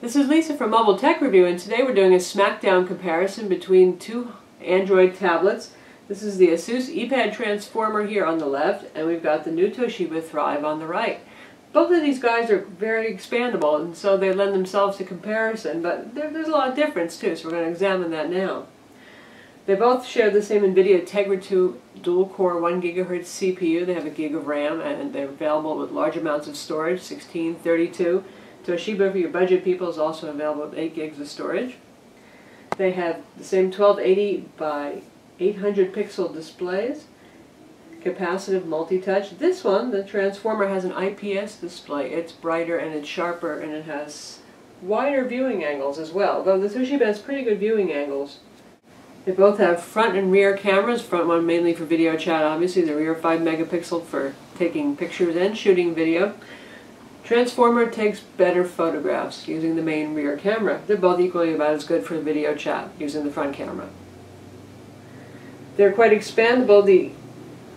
This is Lisa from Mobile Tech Review, and today we're doing a smackdown comparison between two Android tablets. This is the Asus ePad Transformer here on the left, and we've got the new Toshiba Thrive on the right. Both of these guys are very expandable, and so they lend themselves to comparison, but there's a lot of difference too, so we're going to examine that now. They both share the same NVIDIA Tegra 2 dual-core 1 GHz CPU. They have a gig of RAM, and they're available with large amounts of storage, 16, 32. Toshiba, for your budget people, is also available with 8 gigs of storage. They have the same 1280 by 800 pixel displays, capacitive multi-touch. This one, the Transformer, has an IPS display. It's brighter and it's sharper, and it has wider viewing angles as well, though the Toshiba has pretty good viewing angles. They both have front and rear cameras, front one mainly for video chat, obviously, the rear 5 megapixel for taking pictures and shooting video. Transformer takes better photographs using the main rear camera. They're both equally about as good for video chat using the front camera. They're quite expandable. The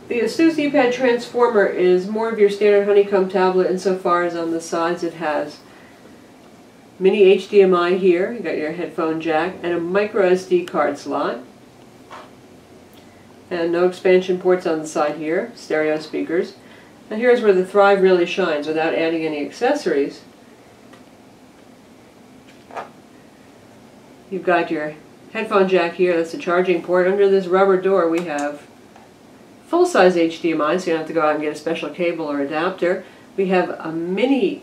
Asus ePad Transformer is more of your standard honeycomb tablet insofar as on the sides it has mini HDMI here, you got your headphone jack, and a micro SD card slot. And no expansion ports on the side here, stereo speakers. And here's where the Thrive really shines without adding any accessories. You've got your headphone jack here, that's the charging port. Under this rubber door we have full-size HDMI, so you don't have to go out and get a special cable or adapter. We have a mini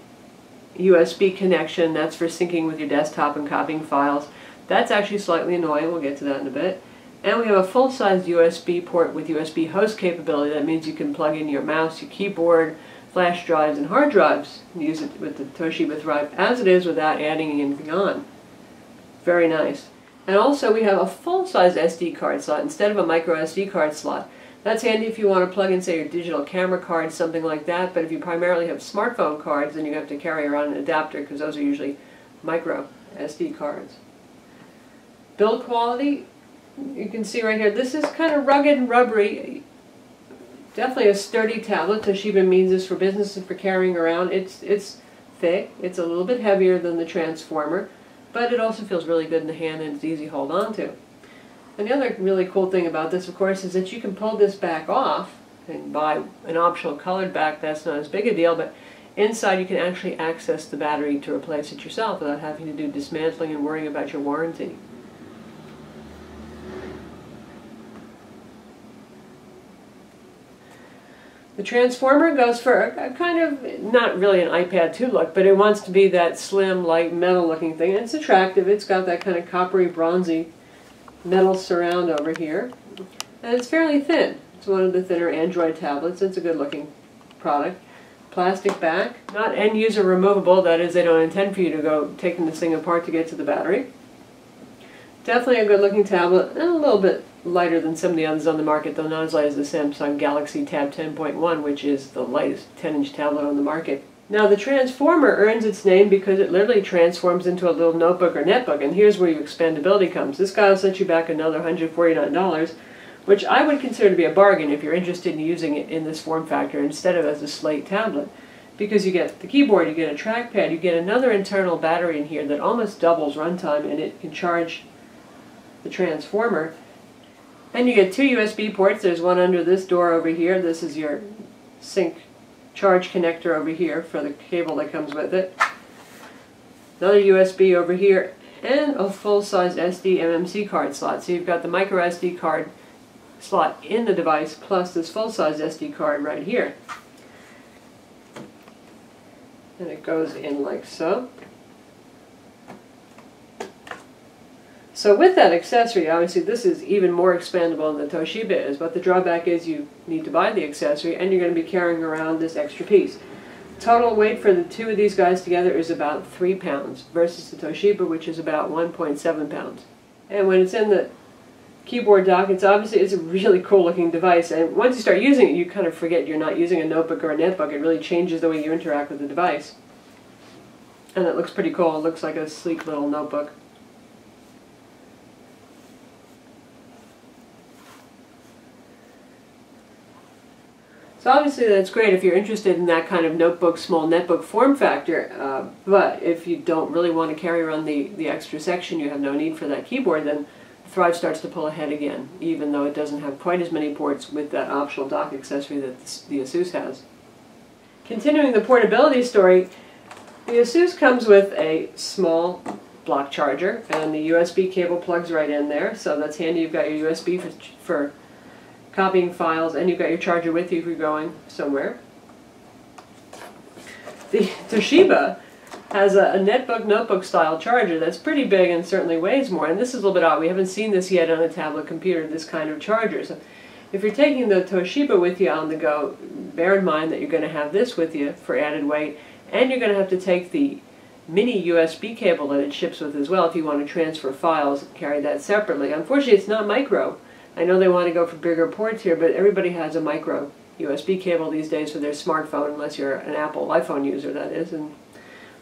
USB connection, that's for syncing with your desktop and copying files. That's actually slightly annoying, we'll get to that in a bit. And we have a full-size USB port with USB host capability. That means you can plug in your mouse, your keyboard, flash drives, and hard drives, and use it with the Toshiba Thrive as it is without adding anything on. Very nice. And also we have a full-size SD card slot instead of a micro SD card slot. That's handy if you want to plug in, say, your digital camera card, something like that, but if you primarily have smartphone cards, then you have to carry around an adapter because those are usually micro SD cards. Build quality, you can see right here, this is kind of rugged and rubbery. Definitely a sturdy tablet. Toshiba means this for business and for carrying around. It's thick, it's a little bit heavier than the Transformer, but it also feels really good in the hand and it's easy to hold on to. And the other really cool thing about this, of course, is that you can pull this back off and buy an optional colored back. That's not as big a deal, but inside you can actually access the battery to replace it yourself without having to do dismantling and worrying about your warranty. The Transformer goes for a kind of, not really an iPad 2 look, but it wants to be that slim, light, metal-looking thing. And it's attractive. It's got that kind of coppery, bronzy metal surround over here. And it's fairly thin. It's one of the thinner Android tablets. It's a good-looking product. Plastic back. Not end-user removable. That is, they don't intend for you to go taking this thing apart to get to the battery. Definitely a good-looking tablet, and a little bit lighter than some of the others on the market, though not as light as the Samsung Galaxy Tab 10.1, which is the lightest 10-inch tablet on the market. Now, the Transformer earns its name because it literally transforms into a little notebook or netbook, and here's where your expandability comes. This guy will set you back another $149, which I would consider to be a bargain if you're interested in using it in this form factor instead of as a slate tablet. Because you get the keyboard, you get a trackpad, you get another internal battery in here that almost doubles runtime, and it can charge the Transformer. And you get two USB ports. There's one under this door over here. This is your sync charge connector over here for the cable that comes with it. Another USB over here, and a full-size SD MMC card slot. So you've got the micro SD card slot in the device plus this full-size SD card right here. And it goes in like so. So with that accessory, obviously this is even more expandable than the Toshiba is, but the drawback is you need to buy the accessory and you're going to be carrying around this extra piece. Total weight for the two of these guys together is about 3 pounds versus the Toshiba, which is about 1.7 pounds. And when it's in the keyboard dock, it's a really cool looking device, and once you start using it you kind of forget you're not using a notebook or a netbook. It really changes the way you interact with the device. And it looks pretty cool. It looks like a sleek little notebook. So obviously that's great if you're interested in that kind of notebook, small netbook form factor, but if you don't really want to carry around the extra section, you have no need for that keyboard, then Thrive starts to pull ahead again, even though it doesn't have quite as many ports with that optional dock accessory that the Asus has. Continuing the portability story, the Asus comes with a small block charger, and the USB cable plugs right in there, so that's handy. You've got your USB for copying files, and you've got your charger with you if you're going somewhere. The Toshiba has a netbook, notebook style charger that's pretty big and certainly weighs more, and this is a little bit odd. We haven't seen this yet on a tablet computer, this kind of charger. So if you're taking the Toshiba with you on the go, bear in mind that you're going to have this with you for added weight, and you're going to have to take the mini USB cable that it ships with as well if you want to transfer files and carry that separately. Unfortunately, it's not micro. I know they want to go for bigger ports here, but everybody has a micro USB cable these days for their smartphone, unless you're an Apple iPhone user, that is. And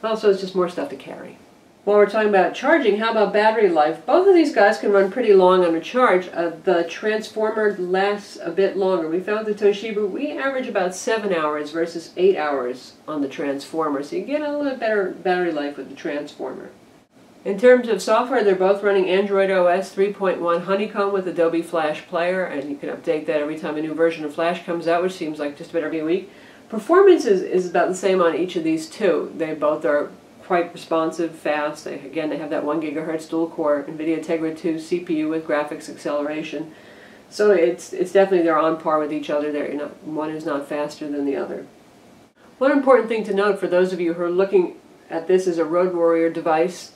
also, it's just more stuff to carry. While we're talking about charging, how about battery life? Both of these guys can run pretty long on a charge. The Transformer lasts a bit longer. We found the Toshiba, we average about 7 hours versus 8 hours on the Transformer, so you get a little bit better battery life with the Transformer. In terms of software, they're both running Android OS 3.1 Honeycomb with Adobe Flash Player, and you can update that every time a new version of Flash comes out, which seems like just about every week. Performance is about the same on each of these two. They both are quite responsive, fast. Again, they have that 1 GHz dual-core NVIDIA Tegra 2 CPU with graphics acceleration. So it's definitely, they're on par with each other. One is not faster than the other. One important thing to note for those of you who are looking at this as a Road Warrior device,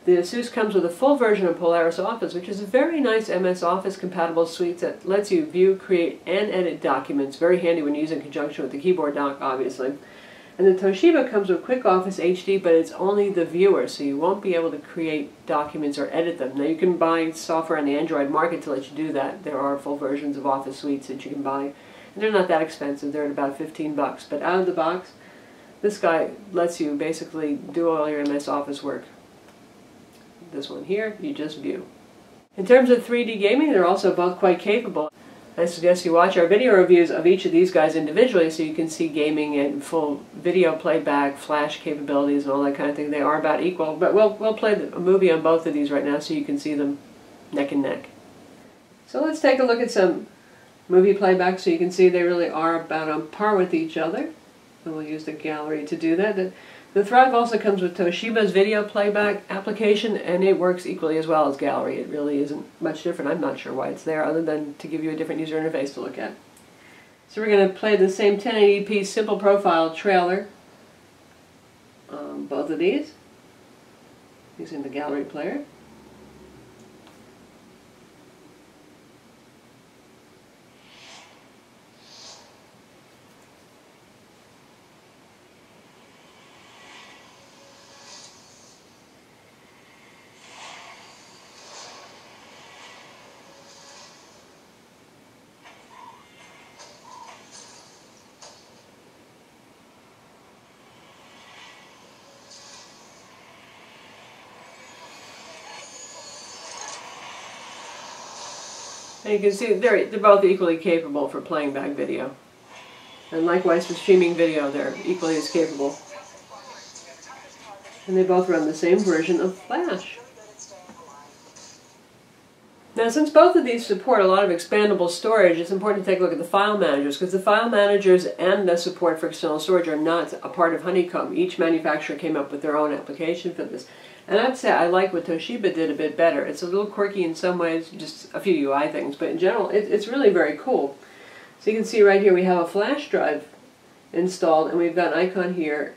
the Asus comes with a full version of Polaris Office, which is a very nice MS Office compatible suite that lets you view, create, and edit documents. Very handy when used in conjunction with the keyboard dock, obviously. And the Toshiba comes with Quick Office HD, but it's only the viewer, so you won't be able to create documents or edit them. Now you can buy software on the Android market to let you do that. There are full versions of Office suites that you can buy, and they're not that expensive. They're at about 15 bucks. But out of the box, this guy lets you basically do all your MS Office work. This one here, you just view. In terms of 3D gaming, they're also both quite capable. I suggest you watch our video reviews of each of these guys individually so you can see gaming and full video playback, flash capabilities, and all that kind of thing. They are about equal, but we'll play a movie on both of these right now so you can see them neck and neck. So let's take a look at some movie playback so you can see they really are about on par with each other. And we'll use the gallery to do that. The Thrive also comes with Toshiba's video playback application, and it works equally as well as Gallery. It really isn't much different. I'm not sure why it's there, other than to give you a different user interface to look at. So we're going to play the same 1080p simple profile trailer on both of these, using the Gallery player. And you can see they're both equally capable for playing back video. And likewise for streaming video, they're equally as capable. And they both run the same version of Flash. Now, since both of these support a lot of expandable storage, it's important to take a look at the file managers, because the file managers and the support for external storage are not a part of Honeycomb. Each manufacturer came up with their own application for this. And I'd say I like what Toshiba did a bit better. It's a little quirky in some ways, just a few UI things, but in general, it's really very cool. So you can see right here we have a flash drive installed, and we've got an icon here,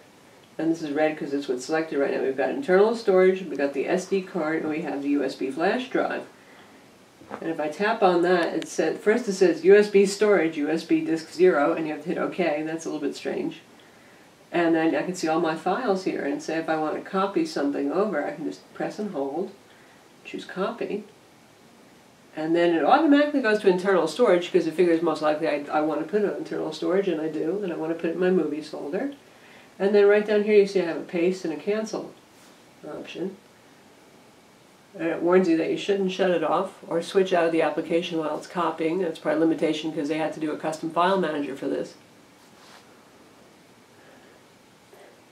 and this is red because it's what's selected right now. We've got internal storage, we've got the SD card, and we have the USB flash drive. And if I tap on that, first it says USB storage, USB disk 0, and you have to hit OK. That's a little bit strange. And then I can see all my files here, and say if I want to copy something over, I can just press and hold, choose copy, and then it automatically goes to internal storage because it figures most likely I want to put it on internal storage, and I do, and I want to put it in my movies folder. And then right down here you see I have a paste and a cancel option. And it warns you that you shouldn't shut it off or switch out of the application while it's copying. That's probably a limitation because they had to do a custom file manager for this.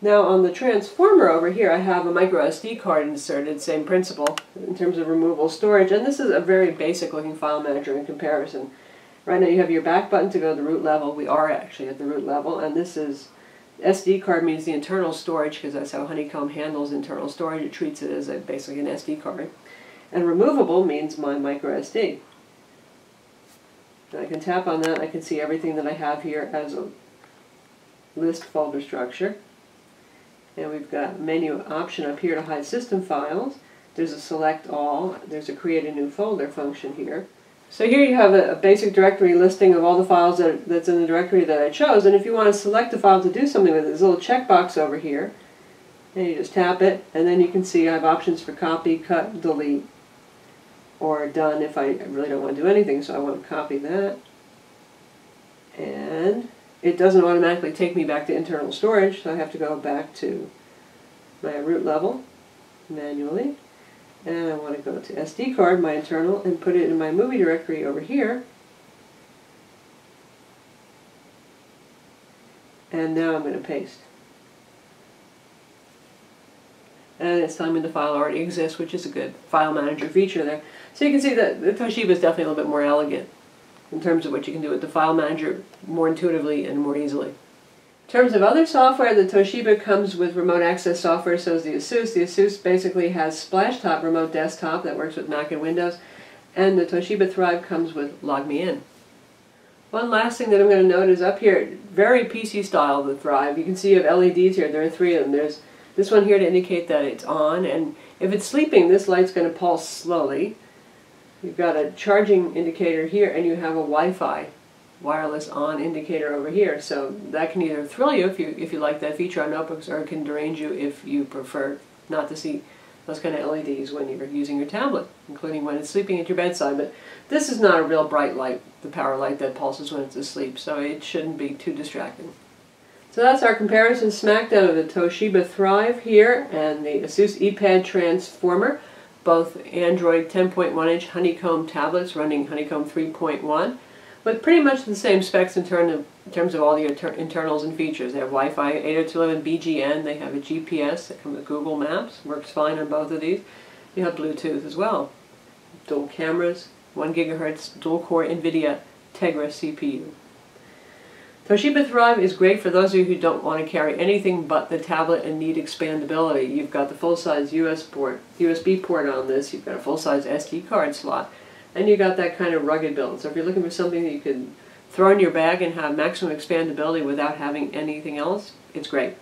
Now on the transformer over here, I have a micro SD card inserted, same principle in terms of removable storage, and this is a very basic looking file manager in comparison. Right now you have your back button to go to the root level. We are actually at the root level, and this is, SD card means the internal storage, because that's how Honeycomb handles internal storage. It treats it as basically an SD card. And removable means my micro SD. And I can tap on that, I can see everything that I have here as a list folder structure. And we've got a menu option up here to hide system files. There's a select all. There's a create a new folder function here. So here you have a basic directory listing of all the files that's in the directory that I chose. And if you want to select a file to do something with it, there's a little checkbox over here. And you just tap it, and then you can see I have options for copy, cut, delete, or done if I really don't want to do anything. So I want to copy that. And it doesn't automatically take me back to internal storage, so I have to go back to my root level manually. And I want to go to SD card, my internal, and put it in my movie directory over here. And now I'm going to paste. And it's telling me the file already exists, which is a good file manager feature there. So you can see that the Toshiba is definitely a little bit more elegant in terms of what you can do with the file manager more intuitively and more easily. In terms of other software, the Toshiba comes with remote access software, so does the ASUS. The ASUS basically has Splashtop remote desktop that works with Mac and Windows, and the Toshiba Thrive comes with LogMeIn. One last thing that I'm going to note is up here, very PC style, the Thrive. You can see you have LEDs here. There are 3 of them. There's this one here to indicate that it's on, and if it's sleeping, this light's going to pulse slowly. You've got a charging indicator here, and you have a Wi-Fi wireless on indicator over here. So that can either thrill you if you like that feature on notebooks, or it can derange you if you prefer not to see those kind of LEDs when you're using your tablet, including when it's sleeping at your bedside. But this is not a real bright light, the power light that pulses when it's asleep, so it shouldn't be too distracting. So that's our comparison smackdown of the Toshiba Thrive here and the ASUS ePad Transformer, both Android 10.1-inch Honeycomb tablets running Honeycomb 3.1, with pretty much the same specs in terms of all the internals and features. They have Wi-Fi 802.11 BGN, they have a GPS that comes with Google Maps, works fine on both of these. You have Bluetooth as well. Dual cameras, 1 GHz dual-core NVIDIA Tegra CPU. Toshiba Thrive is great for those of you who don't want to carry anything but the tablet and need expandability. You've got the full-size USB port on this, you've got a full-size SD card slot, and you've got that kind of rugged build. So if you're looking for something that you can throw in your bag and have maximum expandability without having anything else, it's great.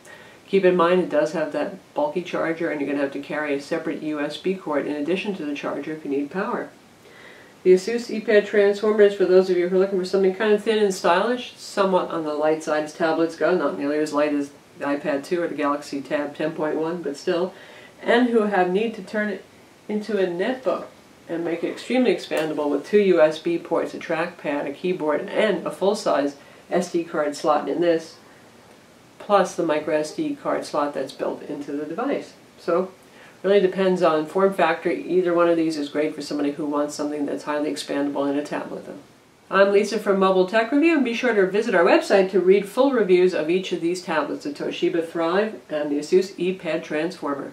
Keep in mind it does have that bulky charger, and you're going to have to carry a separate USB cord in addition to the charger if you need power. The ASUS ePad Transformer is for those of you who are looking for something kind of thin and stylish, somewhat on the light side as tablets go, not nearly as light as the iPad 2 or the Galaxy Tab 10.1, but still, and who have need to turn it into a netbook and make it extremely expandable with 2 USB ports, a trackpad, a keyboard, and a full-size SD card slot in this, plus the micro SD card slot that's built into the device. So really depends on form factor. Either one of these is great for somebody who wants something that's highly expandable in a tablet, though. I'm Lisa from Mobile Tech Review, and be sure to visit our website to read full reviews of each of these tablets, the Toshiba Thrive and the ASUS ePad Transformer.